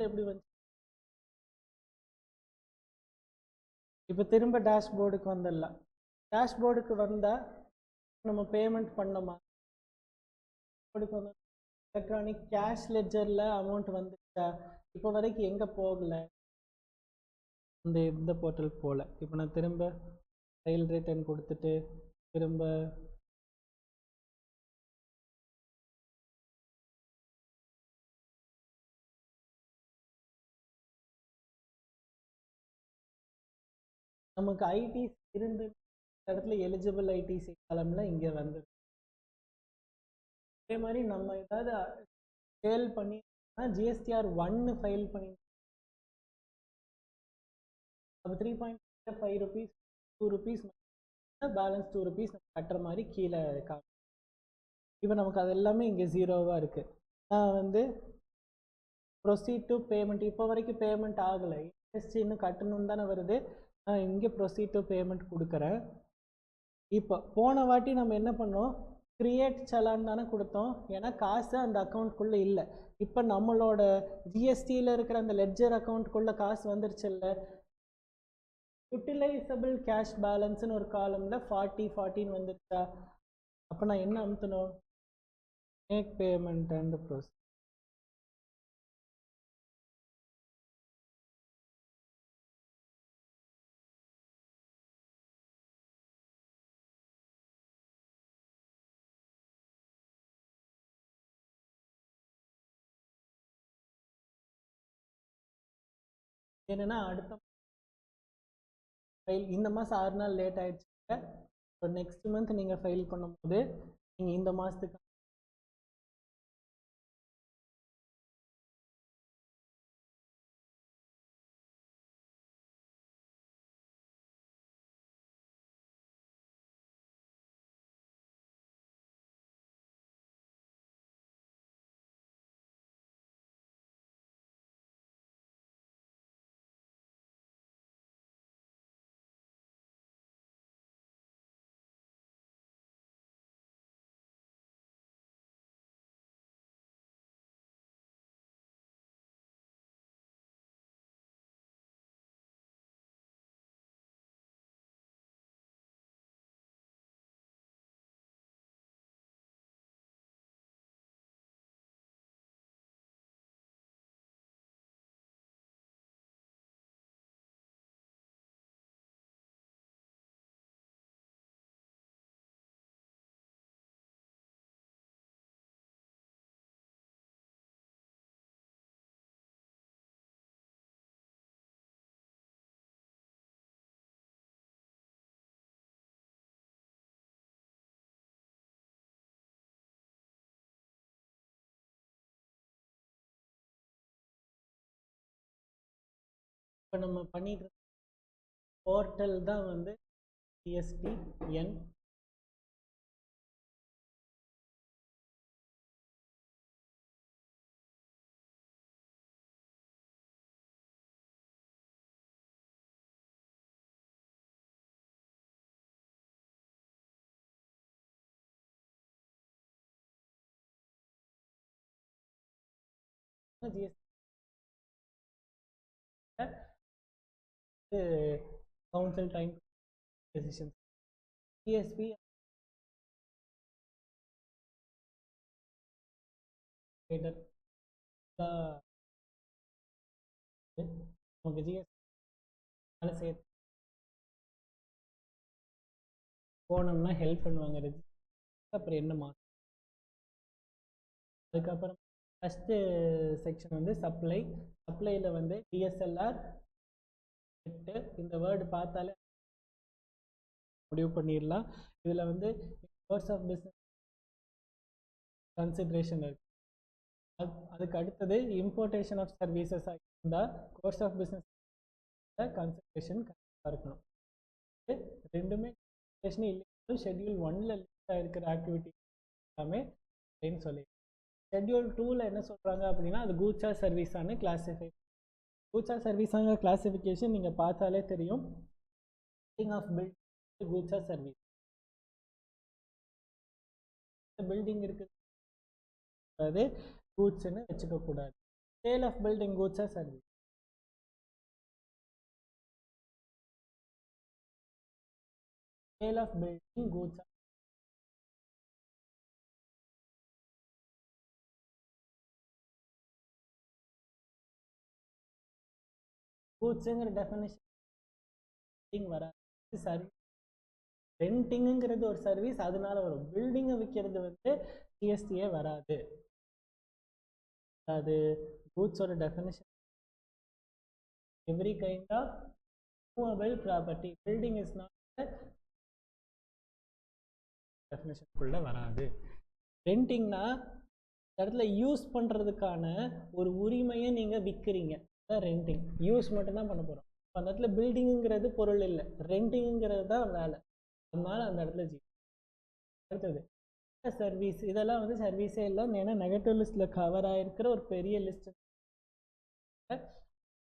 எப்படி வந்து இப்போ திரும்ப டேஷ்போர்டுக்கு வந்துடலாம். டேஷ்போர்டுக்கு வந்தால் நம்ம பேமெண்ட் பண்ணோமா, வந்து எலக்ட்ரானிக் கேஷ் லெட்ஜரில் அமௌண்ட் வந்துச்சா, இப்போ வரைக்கும் எங்கே போகலை, இந்த போர்ட்டல் போகல. இப்போ நான் திரும்ப ஃபைல் ரிட்டர்ன் கொடுத்துட்டு திரும்ப நமக்கு ஐடிசி இருந்து இடத்துல எலிஜிபிள் ஐடிசி காலம்ல இங்கே வந்து அதே மாதிரி நம்ம ஏதாவது சேல் பண்ணி ஜிஎஸ்டிஆர் 1 ஃபைல் பண்ணி அப்போ 3.5 rupees 2 rupees பேலன்ஸ் 2 rupees கட்டுற மாதிரி கீழே இப்போ நமக்கு அது எல்லாமே இங்கே ஜீரோவாக இருக்குது. நான் வந்து ப்ரொசீட் டு பேமெண்ட், இப்போ வரைக்கும் பேமெண்ட் ஆகலை, இன்ட்ரெஸ்ட் இன்னும் கட்டணும்னு தானே வருது. நான் இங்கே ப்ரொசீட் டு பேமெண்ட் கொடுக்குறேன். இப்போ போன வாட்டி நம்ம என்ன பண்ணோம், கிரியேட் சலான் தானே கொடுத்தோம், ஏன்னா காசு அந்த அக்கௌண்ட்குள்ளே இல்லை. இப்போ நம்மளோட ஜிஎஸ்டியில் இருக்கிற அந்த லெட்ஜர் அக்கௌண்ட்குள்ளே காசு வந்துருச்சு இல்லை. யூட்டிலைசபிள் கேஷ் பேலன்ஸ்னு ஒரு காலமில் 40 வந்துருச்சா. அப்போ நான் என்ன அமுத்தணும், மேக் பேமெண்ட் அண்ட் ப்ரோசஸ். என்னன்னா அடுத்த ஃபைல் இந்த மாதம் 6 நாள் லேட் ஆயிடுச்சு. ஸோ நெக்ஸ்ட் மந்த் நீங்கள் ஃபைல் பண்ணும்போது நீங்கள் இந்த மாதத்துக்கு இப்போ நம்ம பண்ணிட்டு போர்ட்டல் தான் வந்து GSTN. Council time decision GSP நமக்கு ஜிஎஸ்டி வேலை செய்ய போனோம்னா ஹெல்ப் பண்ணுவாங்க. அப்புறம் என்ன மாற்றம், அதுக்கப்புறம் ஃபஸ்ட்டு செக்ஷன் வந்து சப்ளையில் வந்து டிஎஸ்எல்ஆர் இந்த வேர்டு பார்த்தாலே முடிவு பண்ணிடலாம். இதில் வந்து கோர்ஸ் ஆஃப் பிஸ்னஸ் கன்சிட்ரேஷன் இருக்கு. அதுக்கு அடுத்தது இம்போர்ட்டேஷன் ஆஃப் சர்வீசஸ் இருந்தால் கோர்ஸ் ஆஃப் பிஸ்னஸ் கன்சிட்ரேஷன் கண்டிப்பாக இருக்கணும். ரெண்டுமே இல்லை, ஷெட்யூல் 1ல் லிஸ்ட் ஆகிருக்கிற ஆக்டிவிட்டி எல்லாமே அப்படின்னு சொல்லி ஷெட்யூல் 2ல் என்ன சொல்கிறாங்க அப்படின்னா அது கூட்ஸா சர்வீஸானு கிளாஸிஃபை. கூட்ஸா சர்வீஸாங்க கிளாஸிஃபிகேஷன் நீங்கள் பார்த்தாலே தெரியும். ஆஃப் பில்டிங் கூட்ஸா சர்வீஸ் பில்டிங் இருக்குது, அது கூட்ஸ்ன்னு வச்சுக்கக்கூடாது. Sale of building goods or service. Sale of building goods. கூட்ஸுங்கிற டெஃபினிஷன் வராது. சர்வீஸ் ரெண்டிங்குங்கிறது ஒரு சர்வீஸ், அதனால வரும். பில்டிங்கை விற்கிறது வந்து ஜிஎஸ்டியே வராது. அது கூட்ஸோட definition every kind of movable property. Building is not டெஃபினிஷனுக்குள்ள வராது. ரெண்டிங்னா இடத்துல யூஸ் பண்ணுறதுக்கான ஒரு உரிமையை நீங்கள் விற்கிறீங்க, அதான் ரெண்டிங். யூஸ் மட்டும்தான் பண்ண போகிறோம். அந்த இடத்துல பில்டிங்குங்கிறது பொருள் இல்லை, ரெண்டிங்குங்கிறது தான் வேலை. அதனால அந்த இடத்துல அடுத்தது சர்வீஸ். இதெல்லாம் வந்து சர்வீஸே இல்லை, ஏன்னா நெகட்டிவ் லிஸ்ட்டில் கவர் ஆகிருக்கிற ஒரு பெரிய லிஸ்ட்.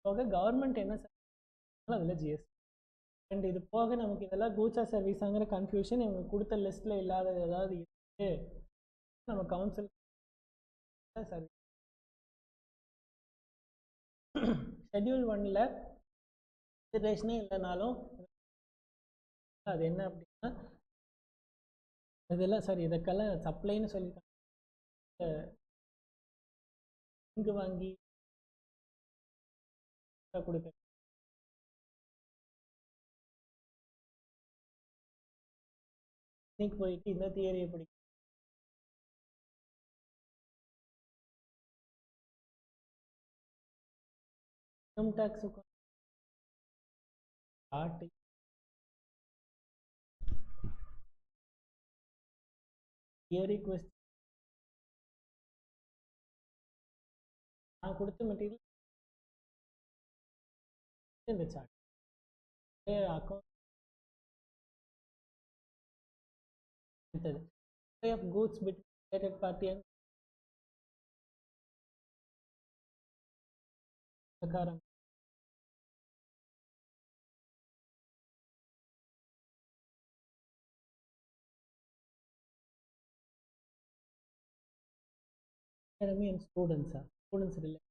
போக கவர்மெண்ட் என்ன அதில் ஜிஎஸ்டி. அண்ட் இது போக நமக்கு இதெல்லாம் கூட்ஸா சர்வீஸாங்கிற கன்ஃபியூஷன் இவங்க கொடுத்த லிஸ்ட்டில் இல்லாத ஏதாவது இருக்குது நம்ம கவுன்சில் சர்வீஸ். ஷெட்யூல் 1ல் கன்சிடரேஷனே இல்லைனாலும் அது என்ன அப்படின்னா இதெல்லாம் சாரி இதுக்கெல்லாம் சப்ளைன்னு சொல்லியிருக்காங்க. இங்கு வாங்கி கொடுக்க இன்னைக்கு போயிட்டு இந்த தியரியை படிக்க இன்கம் டேக்ஸுக்கும் தியரி கொஸ்டின் நான் கொடுத்த மெட்டீரியல் இந்த chart account of goods between related party and பிரகாரம் and students relate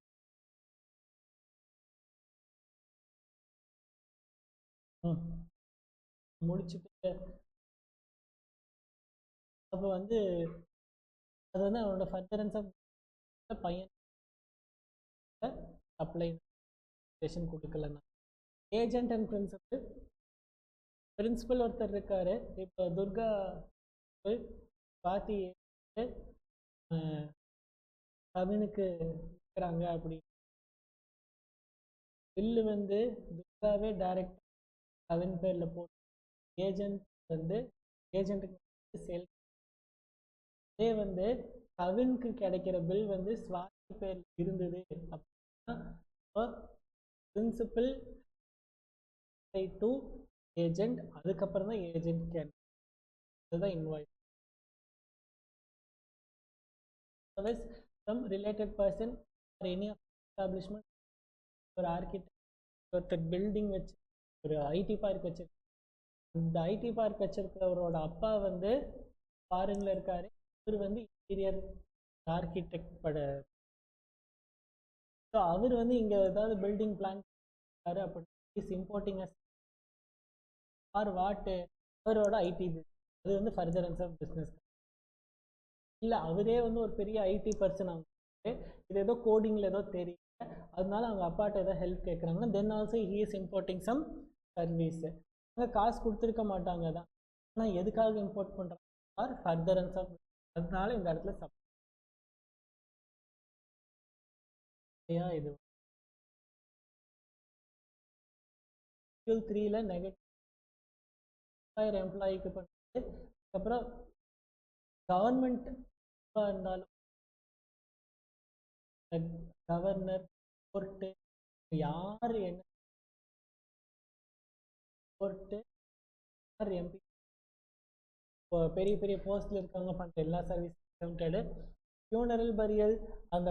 முடிச்சுட்டு அப்போ வந்து அது வந்து அவனோட ஃபர்தரன்ஸ் ஆஃப் பையன் அப்ளை கொடுக்கலன்னா ஏஜென்ட் அண்ட் பிரின்சிபல் ஒருத்தர் இருக்காரு. இப்போ துர்கா பாத்தி கவினுக்கு இருக்கிறாங்க அப்படி பில்லு வந்து துர்காவே டைரக்ட் கவின் பேரில் போட்டு ஏஜென்ட் வந்து ஏஜென்ட்டுக்கு சேல். அதே வந்து கவினுக்கு கிடைக்கிற பில் வந்து ஸ்வாதி பேரில் இருந்தது அப்படின்னா பிரின்சிபல் டு ஏஜென்ட், அதுக்கப்புறம் தான் ஏஜென்ட் கேன். அதுதான் invoice. Otherwise, some related person or any establishment, ஒரு ஆர்கிடெக்ட் ஒருத்தர் பில்டிங் வச்சு ஒரு ஐடி பார்க் வச்சு, இந்த ஐடி பார்க் வச்சிருக்கிறவரோட அப்பா வந்து ஃபாரின்ல இருக்காரு. இவர் வந்து இன்டீரியர் ஆர்கிடெக்ட் பட. ஸோ அவர் வந்து இங்கே ஏதாவது பில்டிங் பிளான் பண்ணாரு அப்படி இஸ் இம்போர்ட்டிங் ஆர் வாட் அவரோட ஐடி பில், அது வந்து ஃபர்தரன்ஸ் ஆஃப் பிஸ்னஸ். இல்லை அவரே வந்து ஒரு பெரிய ஐடி பர்சன், அவங்க இது ஏதோ கோடிங்கில் ஏதோ தெரியல, அதனால அவங்க அப்பாட்ட ஏதோ ஹெல்ப் கேட்குறாங்க. Then also he is importing some service. அவங்க காசு கொடுத்துருக்க மாட்டாங்க தான், ஆனால் எதுக்காக இம்போர்ட் பண்ணுறாங்க ஆர் ஃபர்தரன்ஸ் ஆஃப். அதனால இந்த இடத்துல இது ஷெட்யூல் 3ல் நெகட்டிவ் எம்ப்ளாய்க்கு பண்ணிட்டு அதுக்கப்புறம் கவர்மெண்ட் இருந்தாலும் கவர்னர் கோர்ட்டு யார் என்ன கோர்ட்டு யார் எம்பி பெரிய பெரிய போஸ்ட்ல இருக்காங்க பண்ணுற எல்லா சர்வீஸ் லிமிட்டெடு ஃபியூனரல் பரியல் அந்த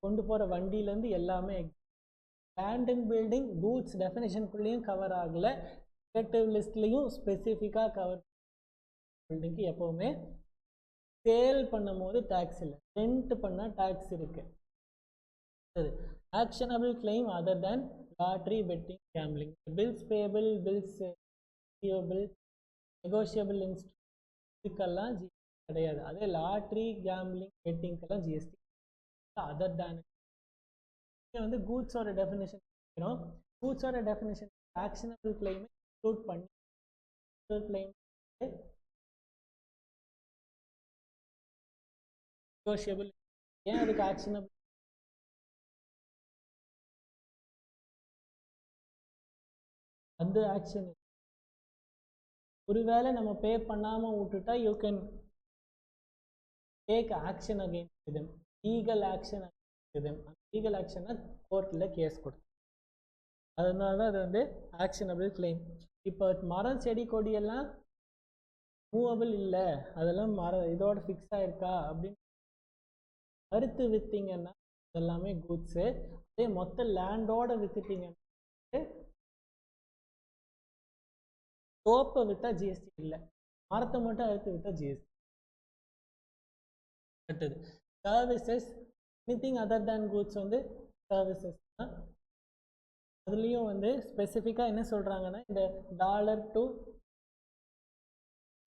கொண்டு போகிற வண்டியிலேருந்து எல்லாமே லேண்ட் அண்ட் பில்டிங் கூட்ஸ் டெஃபினேஷனுக்குள்ளேயும் கவர் ஆகலை, நெகட்டிவ் லிஸ்ட்லேயும் ஸ்பெசிஃபிக்காக கவர். பில்டிங்க்கு எப்போவுமே சேல் பண்ணும் போது டேக்ஸ் இல்லை, ரெண்ட் பண்ணால் டேக்ஸ் இருக்குது. actionable claim other than lottery, betting, gambling. Bills payable, bills receivable, negotiable instrument இதுக்கெல்லாம் ஜிஎஸ்டி கிடையாது. அதே லாட்ரி, கேம்பிளிங், பெட்டிங்கெல்லாம் ஜிஎஸ்டி. அதர் தேன் இங்கே வந்து கூட்ஸோட டெஃபினேஷன் வைக்கிறோம். கூட்ஸோட டெஃபினேஷன் ஆக்ஷனபிள் கிளைமை இன்க்ளூட் பண்ணி கிளைம் நெகோஷியபிள். ஏன் அதுக்கு ஆக்ஷனபிள்? அந்த ஆக்ஷன் ஒருவேளை நம்ம பே பண்ணாமல் விட்டுட்டா you can take action against them, legal action against them. Legal ஆக்ஷனை கோர்ட்டில் கேஸ் கொடுத்து, அதனால தான் அது வந்து ஆக்ஷனபிள் கிளைம். இப்போ மரம் செடி கொடியெல்லாம் மூவபிள் இல்லை, அதெல்லாம் இதோட ஃபிக்ஸ் ஆகிருக்கா அப்படின்னு அறுத்து விற்றீங்கன்னா அதெல்லாமே கூட்ஸு. அதே மொத்த லேண்டோட விற்றுட்டீங்கன்னா தோப்பை விற்றா ஜிஎஸ்டி இல்லை, மரத்தை மட்டும் அறுத்து விற்றா ஜிஎஸ்டி. அடுத்தது services, anything other than goods வந்து சர்வீசஸ் தான். அதுலேயும் வந்து ஸ்பெசிஃபிக்காக என்ன சொல்கிறாங்கன்னா, இந்த dollar to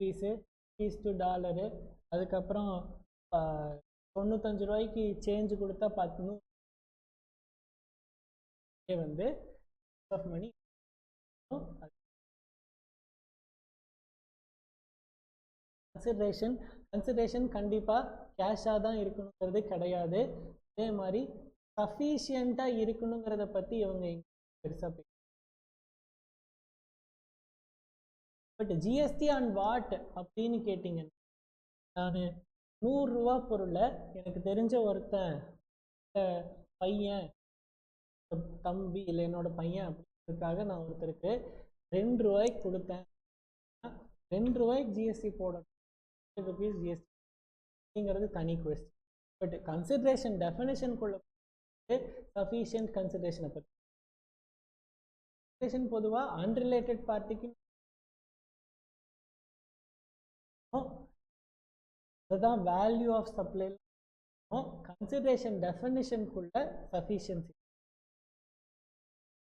piece, piece to dollar, அதுக்கப்புறம் 95 ரூபாய்க்கு சேஞ்சு கொடுத்தா 10 வந்து ஆஃப் மணி. கன்சிடரேஷன் கண்டிப்பாக கேஷாக தான் இருக்கணுங்கிறது கிடையாது. அதே மாதிரி சஃபிஷியண்ட்டாக இருக்கணுங்கிறத பற்றி இவங்க பெருசாக பட் ஜிஎஸ்டி ஆன் வாட் அப்படின்னு கேட்டிங்கன்னா, நான் 100 ரூபா பொருளை எனக்கு தெரிஞ்ச ஒருத்தன் பையன், தம்பி இல்லை என்னோட பையன் அப்படின்றதுக்காக நான் ஒருத்தருக்கு 2 ரூபாய்க்கு கொடுத்தேன். 2 ரூபாய்க்கு ஜிஎஸ்டி போடணும், ருபீஸ் ஜிஎஸ்டி அப்படிங்கிறது தனி கொஸ்டின். பட் கன்சிடரேஷன் டெஃபினேஷனுக்குள்ள சஃபிஷியன்ட் கன்சிடரேஷனை பற்றி பொதுவாக அன்ரிலேட்டட் பார்ட்டிக்கு அதுதான் வேல்யூ ஆஃப் சப்ளை. கன்சிடரேஷன் டெஃபினேஷனுக்குள்ள சஃபிஷியன்சி.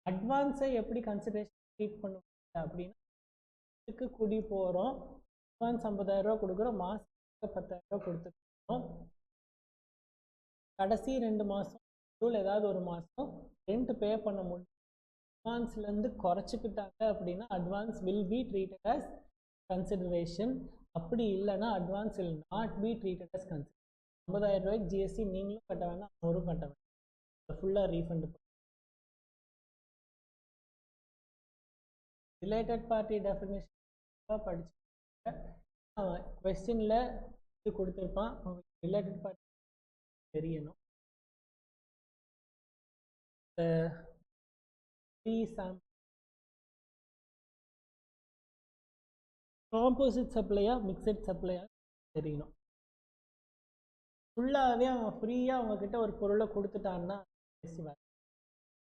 அட்வான்ஸை எப்படி கன்சிடரேஷன் ட்ரீட் பண்ணுவாங்க அப்படின்னா, இதுக்கு குடி போகிறோம், அட்வான்ஸ் 50,000 ரூபா கொடுக்குறோம், மாதத்துக்கு 10,000 ரூபா கொடுத்துருக்கோம். கடைசி 2 மாதம் ஏதாவது ஒரு மாதம் ரெண்ட் பே பண்ண முடியும், அட்வான்ஸ்லேருந்து குறைச்சிக்கிட்டாங்க அப்படின்னா advance will be treated as consideration. அப்படி இல்லைன்னா advance will not be treated as consideration. 50,000 ரூபாய்க்கு ஜிஎஸ்டி நீங்களும் கட்ட வேண்டாம், அவரும் கட்ட வேண்டாம், ஃபுல்லாக ரீஃபண்ட். ரிலேட்டட் பார்ட்டி டெஃபினேஷன் படிச்சு கொஸ்டினில் இது கொடுத்துருப்பான், உங்களுக்கு ரிலேட்டட் பார்ட்டி தெரியணும். காம்போசிட் சப்ளையா மிக்சட் சப்ளையா தெரியணும். ஃபுல்லாகவே அவன் ஃப்ரீயாக அவங்கக்கிட்ட ஒரு பொருளை கொடுத்துட்டான்னா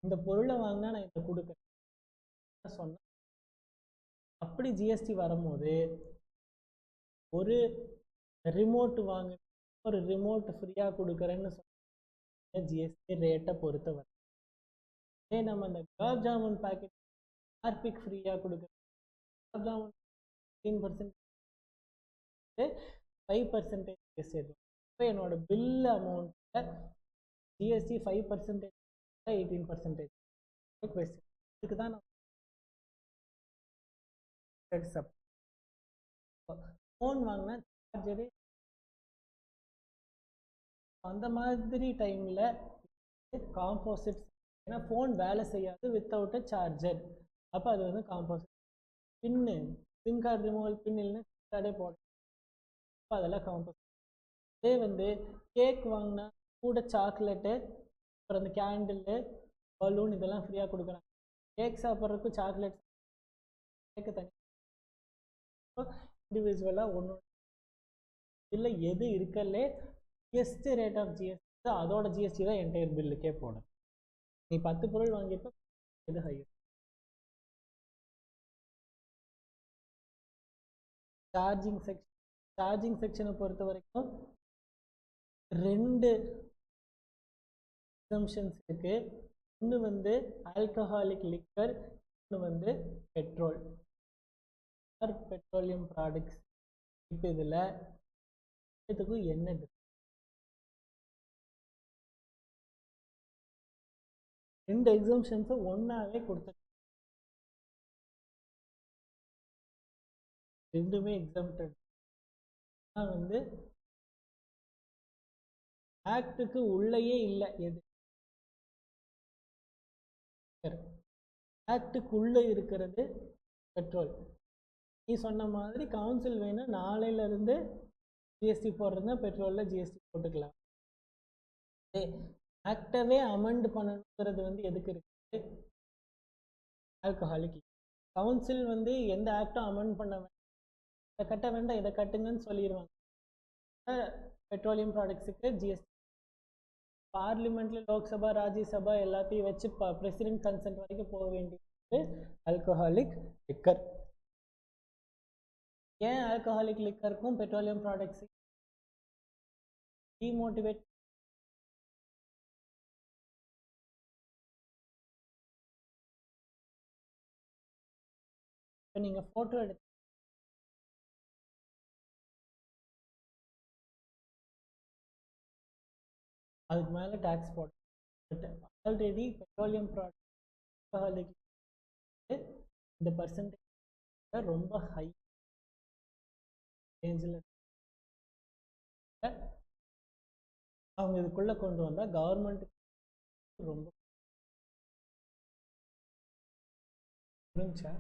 இந்த பொருளை வாங்கினா நான் இதை கொடுக்குறேன் சொன்னேன். அப்படி ஜிஎஸ்டி வரும்போது ஒரு ரிமோட் வாங்க, ஒரு ரிமோட் ஃப்ரீயாக கொடுக்குறேன்னு சொன்ன ஜிஎஸ்டி ரேட்டை பொறுத்த வரை. அதே நம்ம அந்த குலாப் ஜாமுன் பேக்கெட் ஆர்பிக் ஃப்ரீயாக கொடுக்குறோம், குலாப் ஜாமுன் 15% 5% சேர்க்கும். இப்போ என்னோட பில் அமௌண்ட்டில் ஜிஎஸ்டி 5% 18%. கொஸ்டின் இதுக்கு தான் நான் ஃபோன் வாங்கினா சார்ஜரு அந்த மாதிரி டைமில் காம்போசிட், ஏன்னா ஃபோன் வேலை செய்யாது வித்தவுட் அ சார்ஜர், அப்போ அது வந்து காம்போசிட். பின்னு சிம் கார்டு ரிமூவல் பின் இல்லைன்னா சிம் கார்டே போடும், அப்போ அதெல்லாம் காம்போசிட். அதே வந்து கேக் வாங்கினா கூட சாக்லேட்டு, அப்புறம் அந்த கேண்டிலு, பலூன் இதெல்லாம் ஃப்ரீயாக கொடுக்குறாங்க. கேக் சாப்பிட்றதுக்கும் சாக்லேட் கேக்கு தனி இண்டிவிஜுவலாக ஒன்று இல்லை. எது இருக்கலே ஹையஸ்ட் ரேட் ஆஃப் ஜிஎஸ்டி அதோட ஜிஎஸ்டி தான் என்டையர் பில்லுக்கே போடும். நீ 10 பொருள் வாங்கியிருப்ப எது ஹையர். சார்ஜிங் செக்ஷனை பொறுத்த வரைக்கும் 2 எக்ஸம்ஷன்ஸ் இருக்கு. ஒன்று வந்து ஆல்கஹாலிக் லிக்கர், ஒன்று வந்து பெட்ரோல் ஆர் பெட்ரோலியம் ப்ராடக்ட்ஸ். இப்போ இதில் இதுக்கும் என்ன ரெண்டு எக்ஸம்ஷன்ஸை ஒன்றாவே கொடுத்துருக்காங்க. ரெண்டுமே எக்ஸம்டட் வந்து ஆக்டுக்கு உள்ளேயே இல்லை. எது ஆக்டுக்குள்ளே இருக்கிறது பெட்ரோல். நீ சொன்ன மாதிரி கவுன்சில் வேணும், நாளையிலேருந்து ஜிஎஸ்டி போடுறதுனா பெட்ரோலில் ஜிஎஸ்டி போட்டுக்கலாம். ஆக்டவே அமெண்ட் பண்ணணுங்கிறது வந்து எதுக்கு இருக்குது? ஆல்கஹாலிக். கவுன்சில் வந்து எந்த ஆக்டும் அமெண்ட் பண்ண வேண்டாம், இதை கட்ட வேண்டாம், இதை கட்டுங்கன்னு சொல்லிடுவாங்க. பெட்ரோலியம் ப்ராடக்ட்ஸுக்கு ஜிஎஸ்டி பார்லிமெண்ட்ல லோக்சபா ராஜ்யசபா எல்லாத்தையும் வச்சு பிரசிடென்ட் கன்சென்ட் வரைக்கும் போக வேண்டியது ஆல்கஹாலிக் லிக்கர். ஏன் ஆல்கஹாலிக் லிக்கருக்கும் பெட்ரோலியம் ப்ராடக்ட்ஸ் டிமோட்டிவேட்? இப்போ நீங்கள் ஃபோட்டோ எடுத்து அதுக்கு மேலே டேக்ஸ் போட. ஆல்ரெடி பெட்ரோலியம் ப்ராடக்ட் ஆல்கஹாலிக் இந்த பர்சன்டேஜ் ரொம்ப ஹை ரேஞ்சில் அவங்க இதுக்குள்ளே கொண்டு வந்தால் கவர்மெண்ட்டுக்கு ரொம்ப புரிஞ்சா.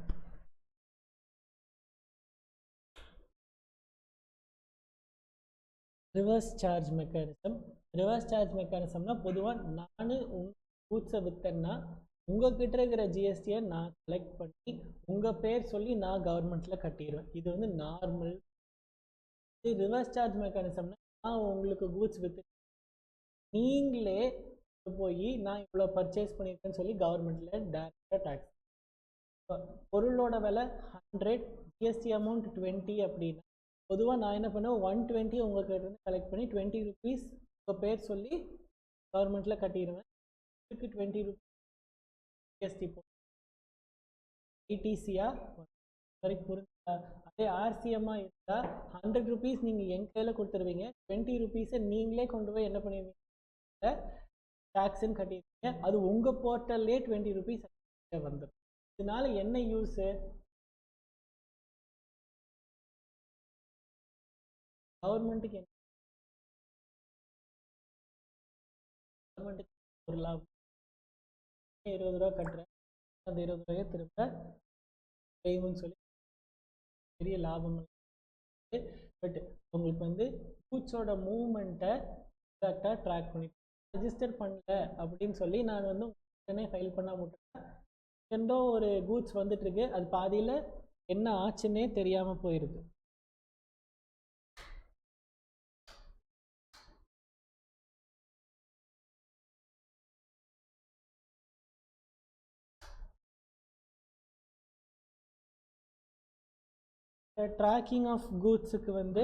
Reverse charge mechanism. Reverse charge மெக்கானிசம்னா பொதுவாக நான் கூட்ஸை விற்றேன்னா உங்ககிட்ட இருக்கிற ஜிஎஸ்டியை நான் கலெக்ட் பண்ணி உங்கள் பேர் சொல்லி நான் கவர்மெண்ட்டில் கட்டிடுவேன். இது வந்து நார்மல். இது ரிவர்ஸ் சார்ஜ் மெக்கானிசம்னா நான் உங்களுக்கு கூட்ஸ் விற்று நீங்களே போய் நான் இவ்வளோ பர்ச்சேஸ் பண்ணியிருக்கேன்னு சொல்லி கவர்மெண்ட்டில் டேரெக்டாக டேக்ஸ். பொருளோட விலை 100, ஜிஎஸ்டி அமௌண்ட் 20 அப்படின்னா பொதுவாக நான் என்ன பண்ணுவேன், 120 உங்கள்கிட்ட இருந்து கலெக்ட் பண்ணி 20 rupees உங்கள் பேர் சொல்லி கவர்மெண்ட்டில் கட்டிடுவேன். இதுக்கு 20 rupees ஜிஎஸ்டி போ ஐடிசியாக வரைக்கும் புரிஞ்சா. அதே ஆர்சிஎம்மாக இருந்தால் 100 rupees நீங்கள் என் கையில் கொடுத்துருவீங்க, 20 rupees நீங்களே கொண்டு போய் என்ன பண்ணிடுவீங்க, டேக்ஸுன்னு கட்டிடுவீங்க. அது உங்கள் போர்ட்டல்லே 20 rupees வந்துடும். இதனால என்ன யூஸு? கவர்மெண்ட்டுக்கு கவர்மெண்ட்டுக்கு ஒரு லாபம். 20 ரூபா கட்டுறேன், அந்த 20 ரூபாயை திரும்ப செய்யும்னு சொல்லி பெரிய லாபம். பட் உங்களுக்கு வந்து கூட்ஸோட மூவ்மெண்ட்டை எக்ஸாக்டாக ட்ராக் பண்ணி ரெஜிஸ்டர் பண்ணல அப்படின்னு சொல்லி நான் வந்து உடனே ஃபைல் பண்ண முட்டேன். எந்தோ ஒரு கூட்ஸ் வந்துட்டுருக்கு, அது பாதியில் என்ன ஆச்சுன்னே தெரியாமல் போயிடுது. ட்ராக்கிங் ஆஃப் கூட்ஸுக்கு வந்து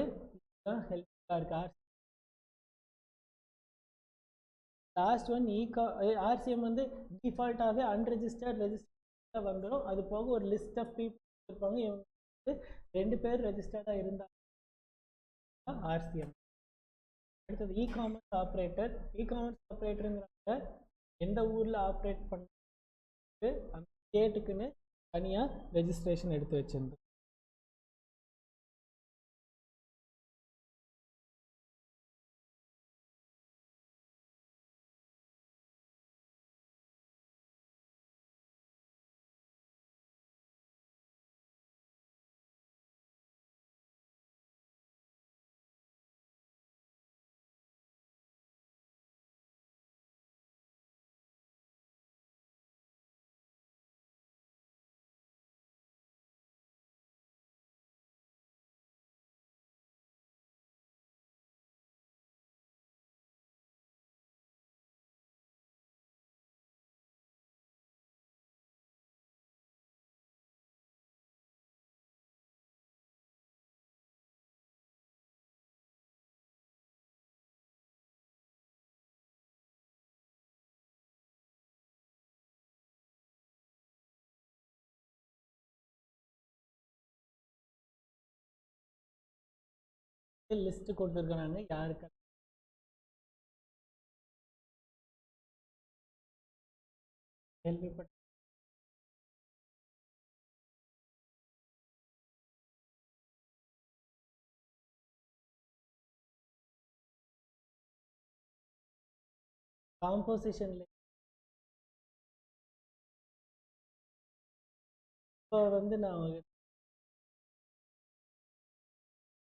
ஹெல்ப்ஃபுல்லாக இருக்குது. லாஸ்ட் ஒன் ஆர்சிஎம் வந்து டிஃபால்ட்டாகவே அன்ரெஜிஸ்டர்ட் ரெஜிஸ்டர்டாக வந்துடும். அது போக ஒரு லிஸ்ட் ஆஃப் பீப்புள் இருப்பாங்க, இவங்க வந்து 2 பேர் ரெஜிஸ்டர்டாக இருந்தாங்க ஆர்சிஎம். அடுத்தது இ-காமர்ஸ் ஆப்ரேட்டர். இ-காமர்ஸ் ஆப்ரேட்டருங்கிறாங்க எந்த ஊரில் ஆப்ரேட் பண்ணுறது அந்த ஸ்டேட்டுக்குன்னு தனியாக ரெஜிஸ்ட்ரேஷன் எடுத்து வச்சிருந்து. லிஸ்ட் கொடுத்துருக்காங்க யாருக்கு கேள்விப்பட்ட காம்போசிஷன்ல இப்போ வந்து நான்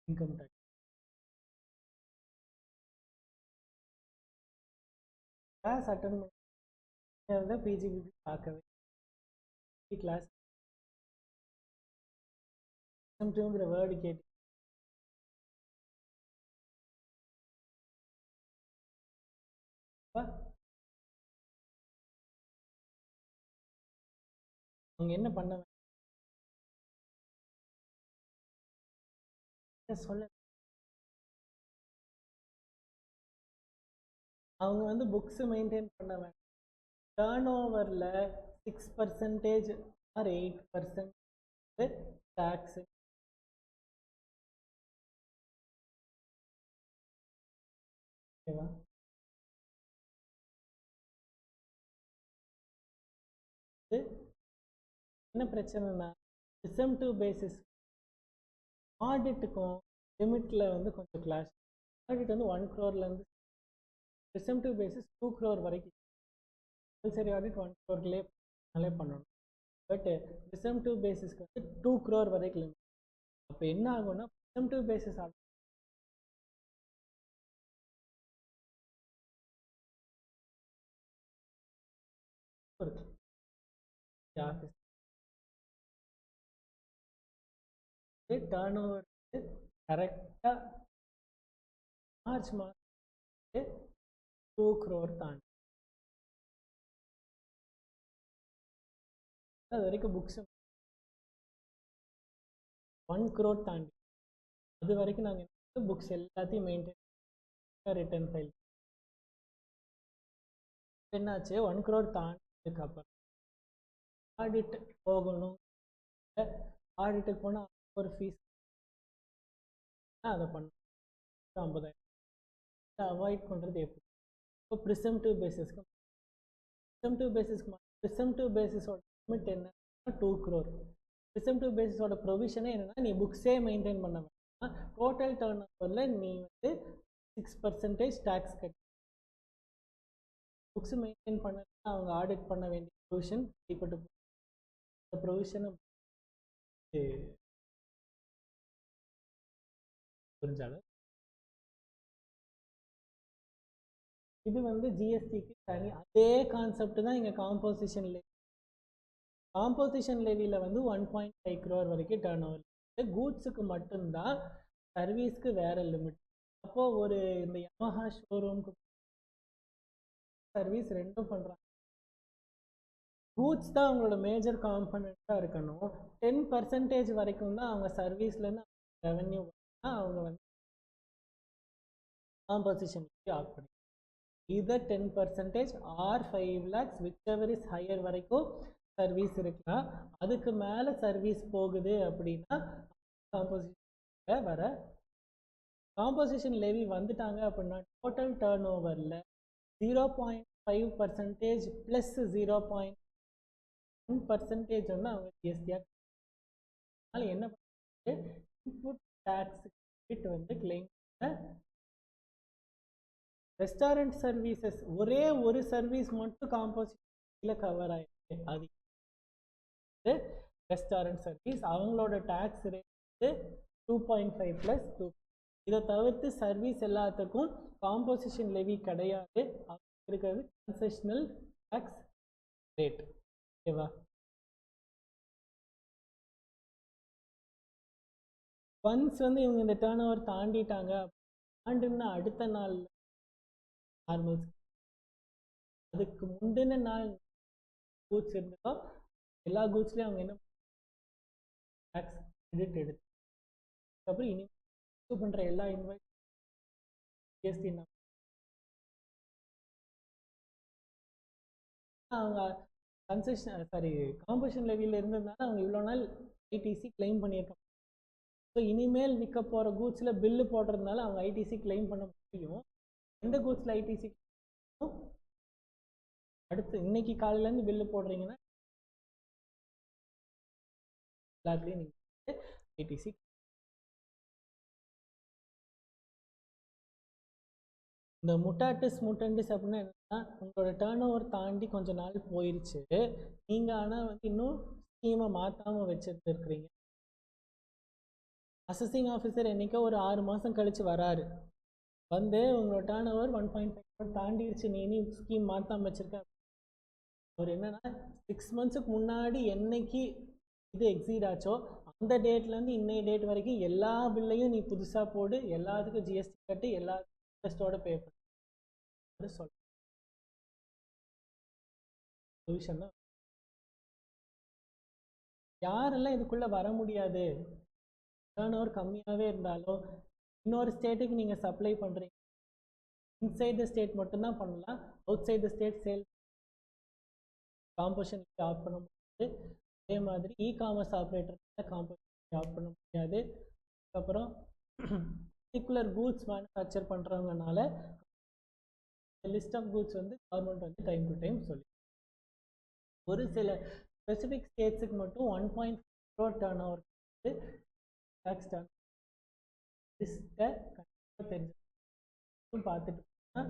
இன்கம் டேக்ஸ் கிளாஸ் அட்டன் பண்ணி பிஜிபி பார்க்கவே கிளாஸ் ங்கிற வேர்டு கேட்டு அவங்க என்ன பண்ண சொல்ல அவங்க வந்து புக்ஸ் மெயின்டைன் பண்ண வேண்டாம் டர்ன் ஓவரில் 6% ஆர் 8% டேக்ஸ் ஓகேவா என்ன பிரச்சனைனா ரிசம்டிவ் பேசிஸ் ஆடிட்டுக்கும் லிமிட்டில் வந்து கொஞ்சம் கிளாஸ் ஆடிட் வந்து 1 crore ரிசம்டிவ் பேசிஸ் 2 crore வரைக்கும் சரி ஆடிட் 1 crore பண்ணணும் பட் ரிசம்டிவ் பேசிஸ்க்கு வந்து 2 crore வரைக்கும் லிமிட் அப்போ என்ன ஆகும்னா ரிசம்டிவ் பேசிஸ் ஆஃபீஸ் டர்ன் ஓவர் கரெக்டாக மார்ச் மாதம் 2 crore தாண்டி அது வரைக்கும் புக்ஸ் 1 crore தாண்டி அது வரைக்கும் நாங்கள் புக்ஸ் எல்லாத்தையும் மெயின்டைன் ரிட்டர்ன் ஃபைல் என்னாச்சு 1 crore தாண்டினதுக்கு அப்புறம் ஆடிட் போகணும் ஆடிட்டுக்கு போனால் ஒரு ஃபீஸ் அதை பண்ண 50,000 அவாய்ட் பண்ணுறது எப்படி இப்போ ப்ரிசம்டிவ் பேசிஸ்க்கு ப்ரிசம்டிவ் பேசிஸோட லிமிட் என்ன 2 crore ப்ரிசம்டிவ் பேசிஸோட ப்ரொவிஷனே என்னென்னா நீ புக்ஸே மெயின்டைன் பண்ண வேண்டாம் டோட்டல் டர்ன் ஓவரில் நீ வந்து 6% டேக்ஸ் கட்டி புக்ஸ் மெயின்டைன் பண்ண அவங்க ஆடிட் பண்ண வேண்டிய ப்ரொவிஷன் ஈக்குவல் டு இந்த ப்ரொவிஷனும் புரிஞ்சாலும் இது வந்து ஜிஎஸ்டிக்கு தனி அதே கான்செப்ட் தான் இங்கே காம்போசிஷன் லெவியில் வந்து 1.5 crore வரைக்கும் டர்ன் ஓவர் கூட்ஸுக்கு மட்டும்தான் சர்வீஸ்க்கு வேற லிமிட் அப்போது ஒரு இந்த யமஹா ஷோரூமுக்கு சர்வீஸ் ரெண்டும் பண்ணுறாங்க கூட்ஸ் தான் அவங்களோட மேஜர் காம்பனண்ட்டாக இருக்கணும் 10% வரைக்கும் தான் அவங்க சர்வீஸ்லேருந்து ரெவென்யூ அவங்க வந்து காம்போசிஷன் ஆஃப் பண்ணி இதை 10% or 5 lakhs whichever is higher வரைக்கும் சர்வீஸ் இருக்கலாம் அதுக்கு மேலே சர்வீஸ் போகுது அப்படின்னா காம்போசிஷன் வர காம்போசிஷன் லெவி வந்துட்டாங்க அப்படின்னா டோட்டல் டர்ன் ஓவரில் 0.5% ப்ளஸ் 0.1% வந்து அவங்க ஜிஎஸ்டியாக அதனால என்ன பண்ணுறது இன்புட் டேக்ஸ் வந்து கிளைம் ரெஸ்டாரண்ட் சர்வீசஸ் ஒரே ஒரு சர்வீஸ் மட்டும் காம்போசிஷன்ல கவர் ஆயிருக்கு அது ரெஸ்டாரண்ட் சர்வீஸ் அவங்களோட டேக்ஸ் ரேட் 2.5 + 2 இதை தவிர்த்து சர்வீஸ் எல்லாத்துக்கும் காம்போசிஷன் லெவி கிடையாது இருக்கிறது கன்செஷனல் டேக்ஸ் ரேட் ஓகேவா ஒன்ஸ் வந்து இவங்க இந்த டர்ன் ஓவர் தாண்டிட்டாங்க தாண்டுன்னா அடுத்த நாள் நார்மல்ஸ் அதுக்கு முந்தின நாள் கூட்ஸ் இருந்தோ எல்லா கூட்ஸ்லையும் அவங்க என்ன டேக்ஸ் கிரெடிட் எடுத்து அதுக்கப்புறம் இனி பண்ணுற எல்லா இன்வாய்ஸ் ஜிஎஸ்டி அவங்க கன்செஷன் காம்போசிஷன் லெவியில் இருந்ததுனால அவங்க இவ்வளோ நாள் ஐடிசி கிளைம் பண்ணியிருக்காங்க ஸோ இனிமேல் விற்க போகிற கூட்ஸில் பில்லு போடுறதுனால அவங்க ஐடிசி கிளைம் பண்ண முடியும். எந்த கூட்ஸில் ஐடிசி அடுத்து இன்னைக்கு காலையிலேருந்து பில்லு போடுறீங்கன்னா எல்லாத்துலேயும் நீங்கள் ஐடிசி. இந்த முட்டாட்டிஸ் அப்படின்னா என்னன்னா, உங்களோட டேர்ன் ஓவர் தாண்டி கொஞ்சம் நாள் போயிடுச்சு, நீங்கள் ஆனால் வந்து இன்னும் ஸ்கீமை மாற்றாமல் வச்சுட்டு இருக்கிறீங்க. அசஸிங் ஆஃபீஸர் என்றைக்கோ ஒரு 6 மாதம் கழித்து வராரு, வந்து உங்களோட டேர்ன் ஓவர் 1.5 தாண்டிடுச்சு, நீ இனி ஸ்கீம் மாற்றாமல் வச்சுருக்க. அவர் என்னன்னா 6 மந்த்ஸுக்கு முன்னாடி என்னைக்கு இது எக்ஸீட் ஆச்சோ அந்த டேட்லேருந்து இன்னைய டேட் வரைக்கும் எல்லா பில்லையும் நீ புதுசாக போடு, எல்லாத்துக்கும் ஜிஎஸ்டி கட்டு, எல்லாத்துக்கும் இன்ட்ரெஸ்ட்டோட பே பண்ணு சொல்ல சொல்யூஷன் தான். யாரெல்லாம் இதுக்குள்ளே வர முடியாது, டேர்ன் ஓவர் கம்மியாகவே இருந்தாலும் இன்னொரு ஸ்டேட்டுக்கு நீங்கள் சப்ளை பண்ணுறீங்க, இன்சைட் த ஸ்டேட் மட்டும்தான் பண்ணலாம், outside the state sale composition of பண்ண முடியாது. அதே மாதிரி e commerce operator composition of பண்ண முடியாது. அதுக்கப்புறம் பர்டிகுலர் கூட்ஸ் மேனுஃபேக்சர் பண்ணுறவங்கனால லிஸ்ட் ஆஃப் கூட்ஸ் வந்து கவர்மெண்ட் வந்து டைம் டு டைம் சொல்லி ஒரு சில ஸ்பெசிஃபிக் ஸ்டேட்ஸுக்கு மட்டும் 1.4 crore turnover tax turn லிஸ்ட்டை கண்டிப்பாக தெரிஞ்சு பார்த்துட்டு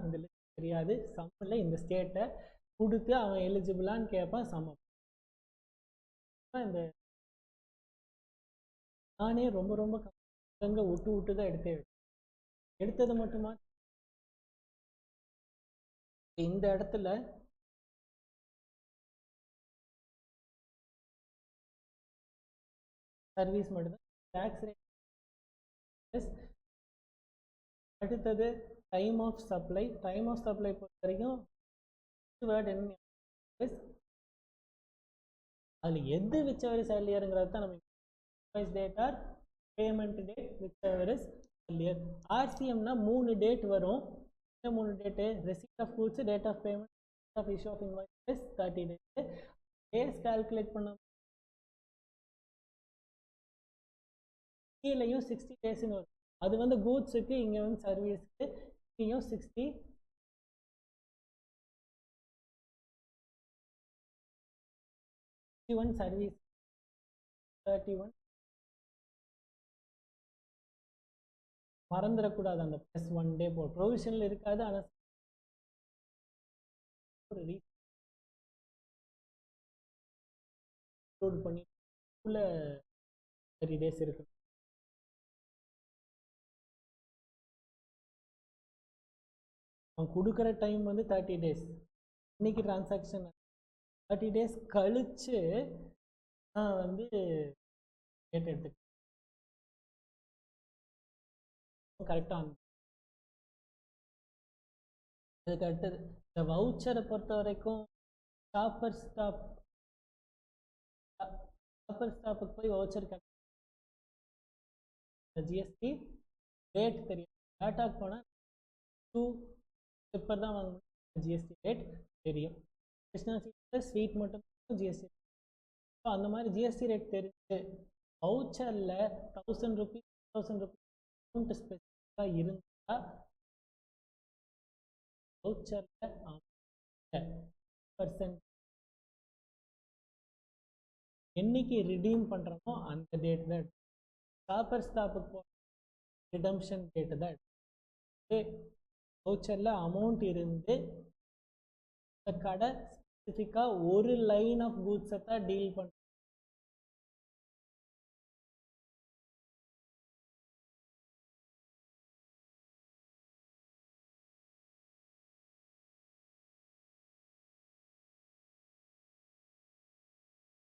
இந்த லிஸ்ட் தெரியாது, சம்மில் இந்த ஸ்டேட்டை கொடுத்து அவன் எலிஜிபிளான்னு கேட்பான். சமம் இந்த நானே ரொம்ப ரொம்ப அங்கே விட்டு தான் எடுத்தது மட்டுமா இந்த இடத்துல சர்வீஸ் மட்டும்தான் டேக்ஸ் ரேட். அடுத்தது time of supply. Time of supply பொறுத்த வரைக்கும் வேர்ட் என்ன, அதில் எது whichever is earlierங்கிறது தான் நம்ம date or payment date whichever is earlier. ஆர்சிஎம்னா 3 டேட் வரும். இந்த 3 date receipt of goods, date of payment, date of issue of invoice 30 days. Days calculate பண்ண கீழேயும் 60 டேஸ்ன்னு வரும். அது வந்து கூட்ஸுக்கு, இங்கே வந்து சர்வீஸுக்கு, இங்கேயும் 61 சர்வீஸ் 31 மறந்துடக்கூடாது. அந்த ப்ளஸ் 1 டே போ ப்ரொவிஷனில் இருக்காது, ஆனால் ஒரு ரீலோட் பண்ணி உள்ள 30 டேஸ் இருக்கு. அவன் கொடுக்குற டைம் வந்து 30 டேஸ். இன்னைக்கு டிரான்சாக்ஷன் 30 டேஸ் கழிச்சு நான் வந்து டேட் எடுத்துக்கிறேன் கரெக்டாக. அதுக்கு அடுத்தது இந்த வவுச்சரை பொறுத்த வரைக்கும் ஷாப்பர் ஸ்டாப்புக்கு போய் வவுச்சர் ஜிஎஸ்டி ரேட் தெரியும். டேட்டாக்கு போனால் 2 பேப்பர் தான் வாங்க முடியும், ஜிஎஸ்டி ரேட் தெரியும். கிருஷ்ணா ஸ்வீட் மட்டும் ஜிஎஸ்டி. ஸோ அந்த மாதிரி ஜிஎஸ்டி ரேட் தெரிஞ்சு வவுச்சரில் 1000 rupees 2000 rupees அமௌண்ட் ஸ்பெசிஃபிக்காக இருந்தால் வவுச்சரில் % என்னைக்கு ரிடீம் பண்ணுறோமோ அந்த டேட் தான் எடுக்கும். ஷாப்பர் ஸ்டாப்புக்கு போ ரிடம்ஷன் டேட்டு தான் எடுக்கும். வவுச்சரில் அமௌண்ட் இருந்து இந்த கடை ஸ்பெசிஃபிக்காக ஒரு லைன் ஆஃப் கூட்ஸை தான் டீல் பண்ண.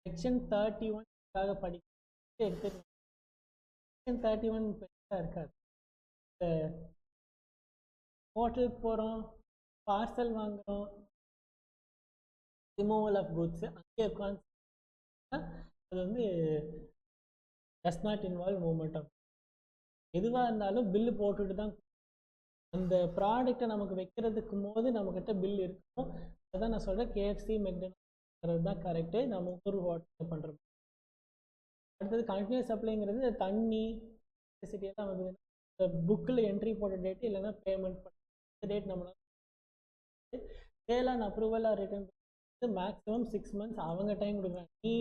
செக்ஷன் 31க்காக படிக்க எடுத்துக்கலாம். செக்ஷன் 31 பெருசாக இருக்காது. இந்த ஹோட்டலுக்கு போகிறோம், பார்சல் வாங்குகிறோம், ரிமூவல் ஆஃப் குட்ஸ் அங்கே உட்காந்து அது வந்து does not involve movement of. எதுவாக இருந்தாலும் பில்லு போட்டுட்டு தான் அந்த ப்ராடக்டை நமக்கு வைக்கிறதுக்கு போது நம்மக்கிட்ட பில் இருக்கும். அதான் நான் சொல்கிறேன், கேஎஃப்சி மெக்டொனால்ட்ஸ் தான் கரெக்டு. நம்ம ஒரு ஹோட்டல் பண்ணுறோம். அடுத்தது கண்டினியூஸ் சப்ளைங்கிறது தண்ணி, எலக்ட்ரிசிட்டி எல்லாம் வந்து புக்கில் என்ட்ரி போட்ட டேட்டு இல்லைன்னா பேமெண்ட் பண்ண டேட் நம்மளால் sale and approval or return maximum 6 months அவங்க டைம் கொடுக்குறாங்க. நீ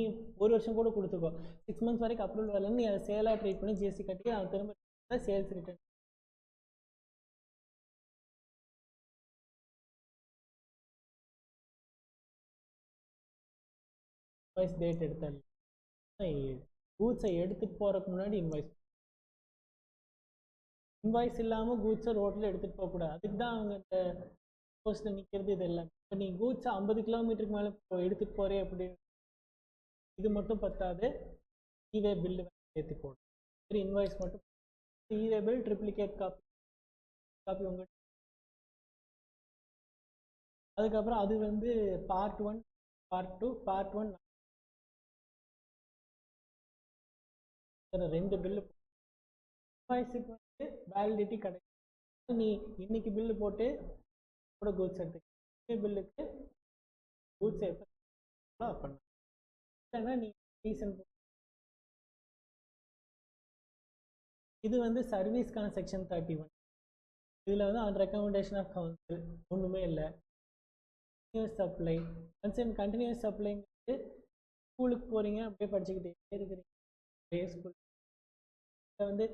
1 வருஷம் கூட கொடுத்துக்கோ, 6 months வரைக்கும் அப்ரூவல் வரலன்னு நீ அதை சேலாக ட்ரீட் பண்ணி ஜிஎஸ்டி கட்டி அவன் திரும்ப சேல்ஸ் ரிட்டர்ன் இன்வாய்ஸ் டேட் எடுத்தால் கூட்ஸை எடுத்துகிட்டு போகிறதுக்கு முன்னாடி இன்வாய்ஸ் இல்லாமல் கூட்ஸை ரோட்டில் எடுத்துகிட்டு போகக்கூடாது. அதுக்கு தான் அவங்க இந்த போஸ்ட்டில் நிற்கிறது. இது எல்லாம் இப்போ நீ கூட்ஸை 50 கிலோமீட்டருக்கு மேலே எடுத்துகிட்டு போகிறே அப்படி இது மட்டும் பத்தாது, இவே பில்லு ஏற்றி போடும். சரி, இன்வாய்ஸ் மட்டும் இவே பில் ட்ரிப்ளிகேட் காப்பி உங்கள். அதுக்கப்புறம் அது வந்து பார்ட் 1 பார்ட் 2 பார்ட் 1 2 பில்லு. இன்வாய்ஸுக்கு வந்து வேலிடிட்டி கிடையாது. நீ இன்னைக்கு பில்லு போட்டு கூட கூட்ஸ் எடுத்துக்க, பில்லுக்கு கூட்ஸ் எப்போ பண்ண இல்லைன்னா நீ ரீசன். இது வந்து சர்வீஸ்க்கான செக்ஷன் 31. இதில் வந்து ஆன் ரெக்கமெண்டேஷன் ஆஃப் கவுன்சில் ஒன்றுமே இல்லை. கண்டினியூஸ் சப்ளை கண்டினியூஸ் சப்ளைங்கிறது ஸ்கூலுக்கு போகிறீங்க அப்படியே படிச்சுக்கிட்டே இருக்கிறீங்க. அப்படியே ஸ்கூல் வந்து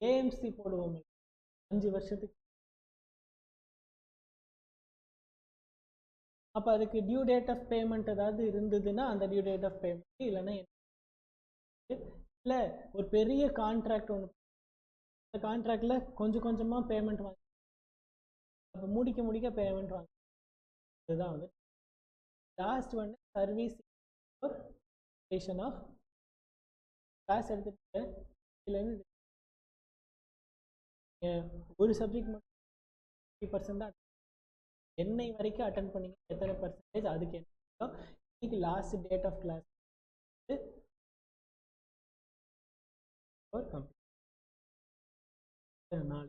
ஏஎம்சி போடுவோம் 5 வருஷத்துக்கு. அப்போ அதுக்கு டியூ டேட் ஆஃப் பேமெண்ட் ஏதாவது இருந்ததுன்னா அந்த டியூ டேட் ஆஃப் பேமெண்ட், இல்லைன்னா இல்லை ஒரு பெரிய கான்ட்ராக்ட் ஒன்று, அந்த கான்ட்ராக்டில் கொஞ்சம் கொஞ்சமாக பேமெண்ட் வாங்க, அப்போ முடிக்க பேமெண்ட் வாங்க. இதுதான் வந்து லாஸ்ட் ஒன்று சர்வீஸ் ஆஃப் கிளாஸ் எடுத்துட்டு இதுலேருந்து ஒரு சப்ஜெக்ட் மட்டும் 50% தான் என்னை வரைக்கும் அட்டன் பண்ணிங்க, எத்தனை பர்சன்டேஜ் அதுக்கு என்ன இன்னைக்கு last date of class complete 4